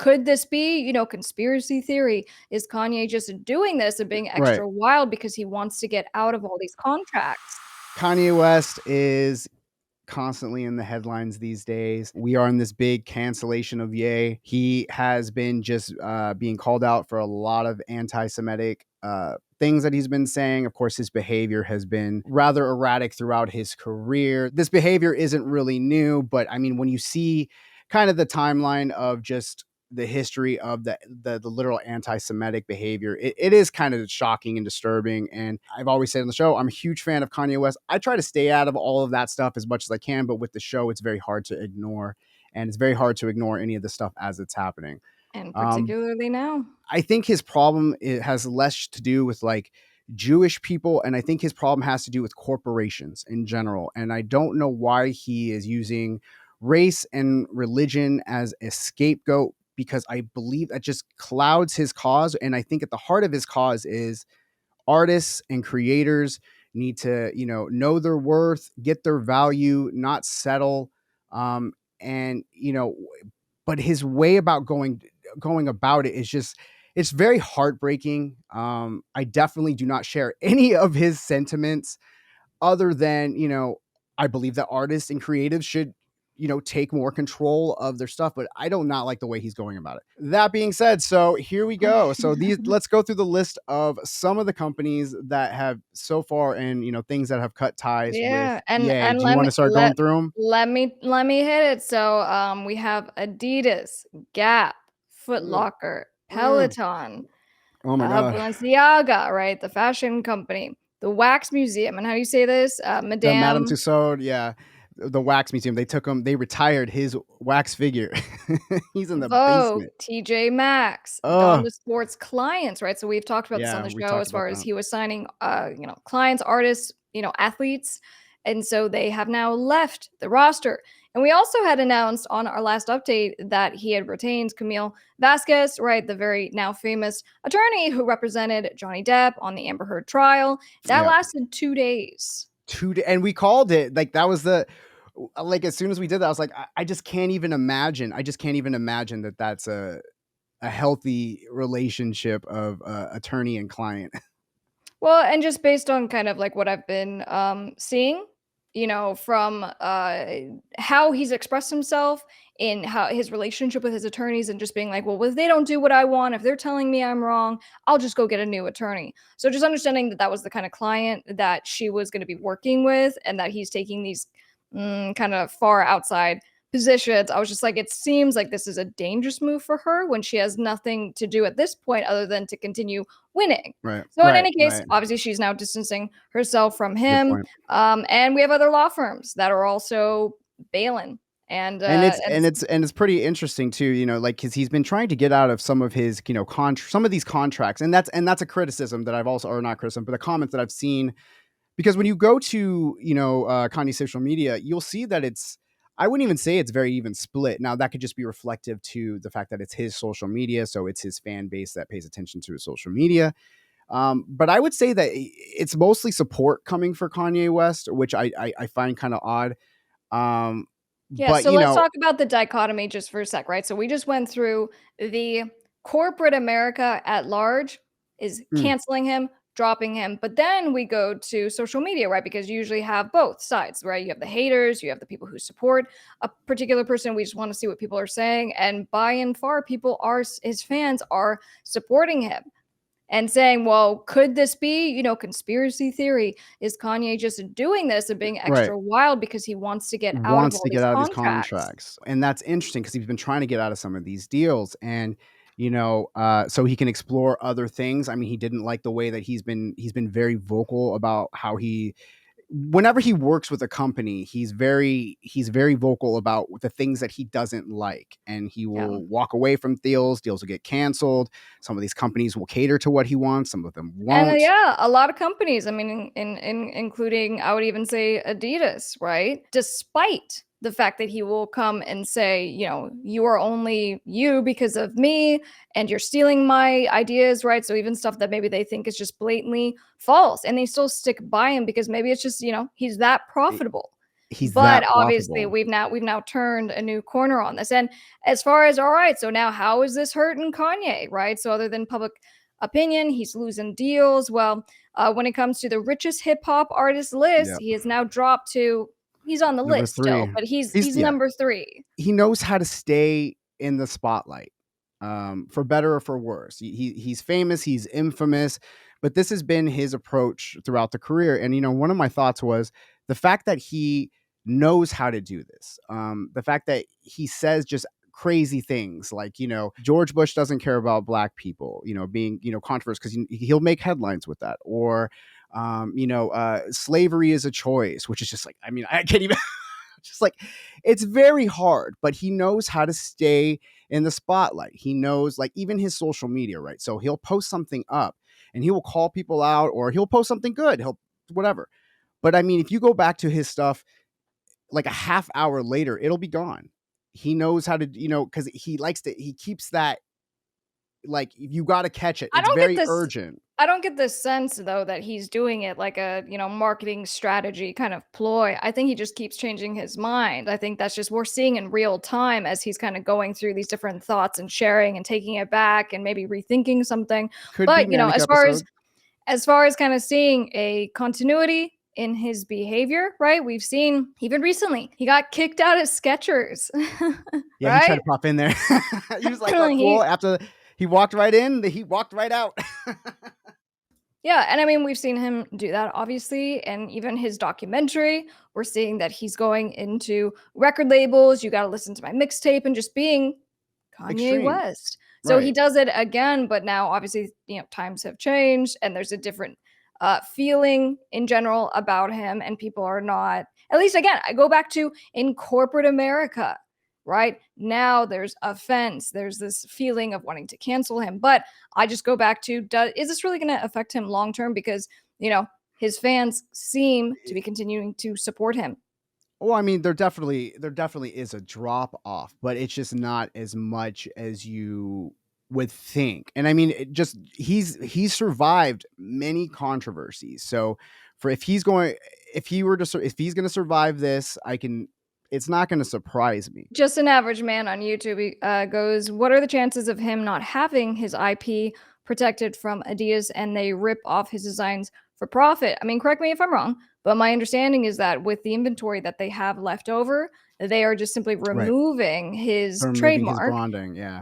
could this be, conspiracy theory? Is Kanye just doing this and being Right. extra wild because he wants to get out of all these contracts? Kanye West is constantly in the headlines these days. We are in this big cancellation of Ye. He has been just being called out for a lot of anti-Semitic things that he's been saying. Of course, his behavior has been rather erratic throughout his career. This behavior isn't really new, but I mean, when you see kind of the timeline of just the history of the literal anti-Semitic behavior, it is kind of shocking and disturbing. And I've always said on the show, I'm a huge fan of Kanye West. I try to stay out of all of that stuff as much as I can, but with the show, it's very hard to ignore, and it's very hard to ignore any of the stuff as it's happening. And Um, particularly now. I think his problem has less to do with like Jewish people, and I think his problem has to do with corporations in general. And I don't know why he is using race and religion as a scapegoat, because I believe that just clouds his cause. And I think at the heart of his cause is artists and creators need to, know their worth, get their value, not settle. Um, and but his way about going about it is just, it's very heartbreaking. I definitely do not share any of his sentiments, other than, I believe that artists and creatives should, take more control of their stuff, but I do not like the way he's going about it. That being said, so here we go. So let's go through the list of some of the companies that have so far, and, things that have cut ties with Yeah, and Yay. and Do you let want me to start going through them? let me hit it. So, we have Adidas, Gap, Foot Mm, Locker, mm. Peloton, Oh my God. Balenciaga, right? The fashion company, the Wax Museum, and how do you say this? The Madame Madame Tussauds, yeah. The wax museum. They retired his wax figure. He's in the Vogue, basement. TJ Maxx, Oh, Donda Sports clients, right? So we've talked about this on yeah, the we show talked as about far as that. he was signing, clients, artists, athletes. And so they have now left the roster. And we also had announced on our last update that he had retained Camille Vasquez, right? The very now famous attorney who represented Johnny Depp on the Amber Heard trial. That Yeah. lasted 2 days. And we called it, like, that was the, like, as soon as we did that, I was like, I just can't even imagine. I just can't even imagine that that's a healthy relationship of attorney and client. Well, and just based on kind of like what I've been seeing, from how he's expressed himself in how his relationship with his attorneys and just being like, well, if they don't do what I want, if they're telling me I'm wrong, I'll just go get a new attorney. So just understanding that that was the kind of client that she was going to be working with and that he's taking these kind of far outside positions. I was just like, it seems like this is a dangerous move for her when she has nothing to do at this point other than to continue winning. Right, So in right, any case, right. obviously she's now distancing herself from Good him. point. And we have other law firms that are also bailing. And And it's and and it's and it's pretty interesting too, like, because he's been trying to get out of some of his, some of these contracts, and that's a criticism that I've also, or not criticism, but a comment that I've seen. Because when you go to, Kanye's social media, you'll see that I wouldn't even say it's very even split. Now, that could just be reflective to the fact that it's his social media, so it's his fan base that pays attention to his social media. But I would say that it's mostly support coming for Kanye West, which I find kind of odd. Um, yeah, but so let's talk about the dichotomy just for a sec, right? So we just went through the corporate America at large is mm, canceling him, dropping him. But then we go to social media, right? Because you usually have both sides, right? You have the haters, you have the people who support a particular person. We just want to see what people are saying. And by and far, his fans are supporting him and saying, well, could this be, conspiracy theory? Is Kanye just doing this and being right. extra wild because he wants to get out of Wants all to get these out of these contracts? contracts. And that's interesting because he's been trying to get out of some of these deals, and so he can explore other things. I mean, he didn't like the way that he's been very vocal about how he, whenever he works with a company, he's very vocal about the things that he doesn't like, and he Yeah. will walk away from deals will get canceled. Some of these companies will cater to what he wants, some of them And won't. yeah, a lot of companies, I mean, in including, I would even say Adidas, right? Despite the fact that he will come and say, you are only you because of me and you're stealing my ideas, right? So even stuff that maybe they think is just blatantly false and they still stick by him because maybe it's just, he's that profitable. He's But that obviously, profitable. we've now turned a new corner on this. And as far as all right, so now how is this hurting Kanye, right? So other than public opinion, he's losing deals. Well, when it comes to the richest hip hop artist list, Yeah. he has now dropped to he's on the Number list still, 3. but he's He's he's yeah. number 3. He knows how to stay in the spotlight, for better or for worse. He's famous, he's infamous, but this has been his approach throughout the career. And one of my thoughts was the fact that he knows how to do this. The fact that he says just crazy things like George Bush doesn't care about black people, being controversial because he'll make headlines with that, or slavery is a choice, which is just like, I mean, I can't even just like, it's very hard, but he knows how to stay in the spotlight. He knows, like, even his social media, right? So he'll post something up and he will call people out, or he'll post something good. He'll whatever. But I mean, if you go back to his stuff like a half hour later, it'll be gone. He knows how to, because he keeps that, like, you got to catch it. I It's don't get very this urgent. I don't get this sense though that he's doing it like a, marketing strategy kind of ploy. I think he just keeps changing his mind. I think that's just we're seeing in real time as he's kind of going through these different thoughts and sharing and taking it back and maybe rethinking something. Could be But, manic as far as episode. kind of seeing a continuity in his behavior, right? We've seen even recently, he got kicked out of Skechers, Yeah, he tried right? to pop in there. He was like, "Oh, cool." he After he walked right in, he walked right out. Yeah, and I mean, we've seen him do that obviously, and even his documentary, we're seeing that he's going into record labels, "You gotta listen to my mixtape," and just being Kanye Extreme. West. So he Right. does it again, but now obviously, times have changed and there's a different, feeling in general about him, and people are not at least again, I go back to in corporate America, right? Now there's offense, there's this feeling of wanting to cancel him, but I just go back to is this really going to affect him long term? Because, his fans seem to be continuing to support him. Well, I mean, there definitely is a drop off, but it's just not as much as you would think. And I mean, he's survived many controversies. So for if he's going to survive this, it's not going to surprise me. Just an average man on YouTube goes, "What are the chances of him not having his IP protected from Adidas and they rip off his designs for profit?" I mean, correct me if I'm wrong, but my understanding is that with the inventory that they have left over, they are just simply Right. removing his For removing his trademark. bonding, yeah.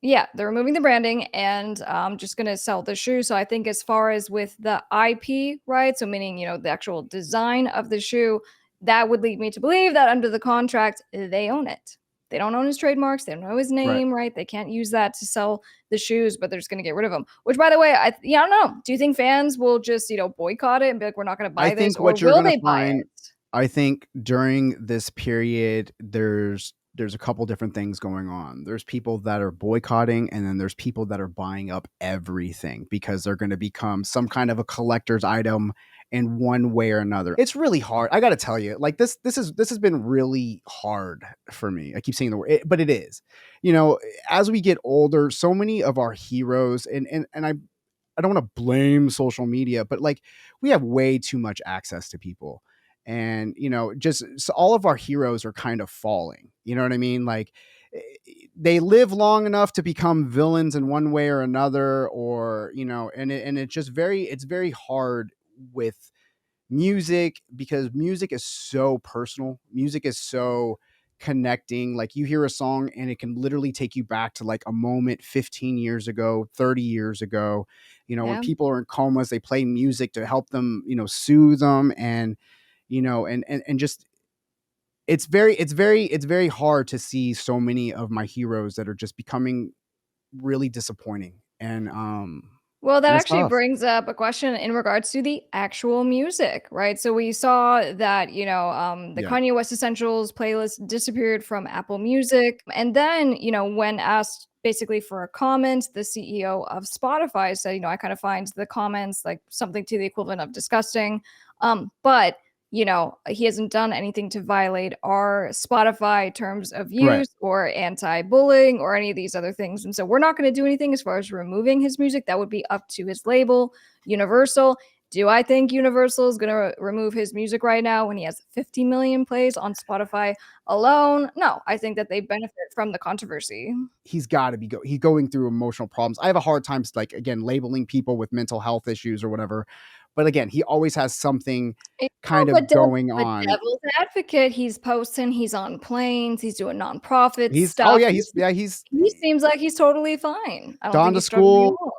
Yeah, they're removing the branding and just going to sell the shoe. So I think as far as with the IP, right? So meaning, the actual design of the shoe, that would lead me to believe that under the contract, they own it. They don't own his trademarks. They don't know his Right. name, right? They can't use that to sell the shoes, but they're just going to get rid of them. Which, by the way, I don't know. Do you think fans will just, boycott it and be like, we're not going to I buy this, think or what you're will gonna they buy find it? I think during this period, there's a couple different things going on. There's people that are boycotting, and then there's people that are buying up everything because they're gonna become some kind of a collector's item in one way or another. It's really hard. I gotta tell you, like this has been really hard for me. I keep saying the word, but it is. As we get older, so many of our heroes, and I don't want to blame social media, but like we have way too much access to people. And, just so all of our heroes are kind of falling. You know what I mean? Like eh, they live long enough to become villains in one way or another, or, and it's very hard with music because music is so personal. Music is so connecting. Like you hear a song and it can literally take you back to like a moment 15 years ago, 30 years ago. When Yeah. people are in comas, they play music to help them, soothe them. And, and just it's very hard to see so many of my heroes that are just becoming really disappointing. Well, that And it's actually tough. brings up a question in regards to the actual music, right? So we saw that, the Yeah. Kanye West Essentials playlist disappeared from Apple Music. And then, when asked basically for a comment, the CEO of Spotify said, I kind of find the comments like something to the equivalent of disgusting. But he hasn't done anything to violate our Spotify terms of Right. use or anti-bullying or any of these other things. And so we're not going to do anything as far as removing his music. That would be up to his label, Universal. Do I think Universal is going to remove his music right now when he has 50 million plays on Spotify alone? No, I think that they benefit from the controversy. He's got to be he's going through emotional problems. I have a hard time, like, again, labeling people with mental health issues or whatever. But again, he always has something kind of going But on. devil's advocate, he's posting, he's on planes, he's doing nonprofit He's oh stuff. yeah, he's He seems like he's totally fine. I don't think Donda he's struggling at School, all.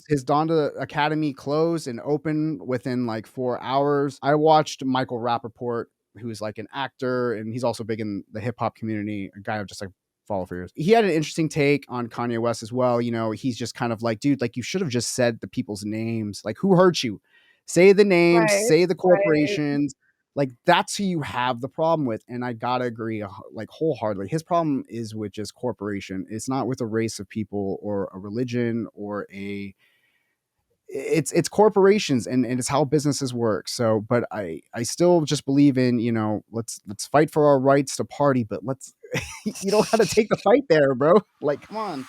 His Donda Academy closed and opened within like 4 hours. I watched Michael Rappaport, who's like an actor, and he's also big in the hip hop community. A guy I've just like followed for years. He had an interesting take on Kanye West as well. You know, he's just kind of like, dude, like you should have just said the people's names. Like, who hurt you? Say the names, Right, say the right. corporations. Like that's who you have the problem with, and I gotta agree, like wholeheartedly. His problem is with just corporation. It's not with a race of people or a religion or a. It's corporations, and it's how businesses work. So, but I still just believe in, you know, let's fight for our rights to party, but let's you don't got to take the fight there, bro. Like, come on.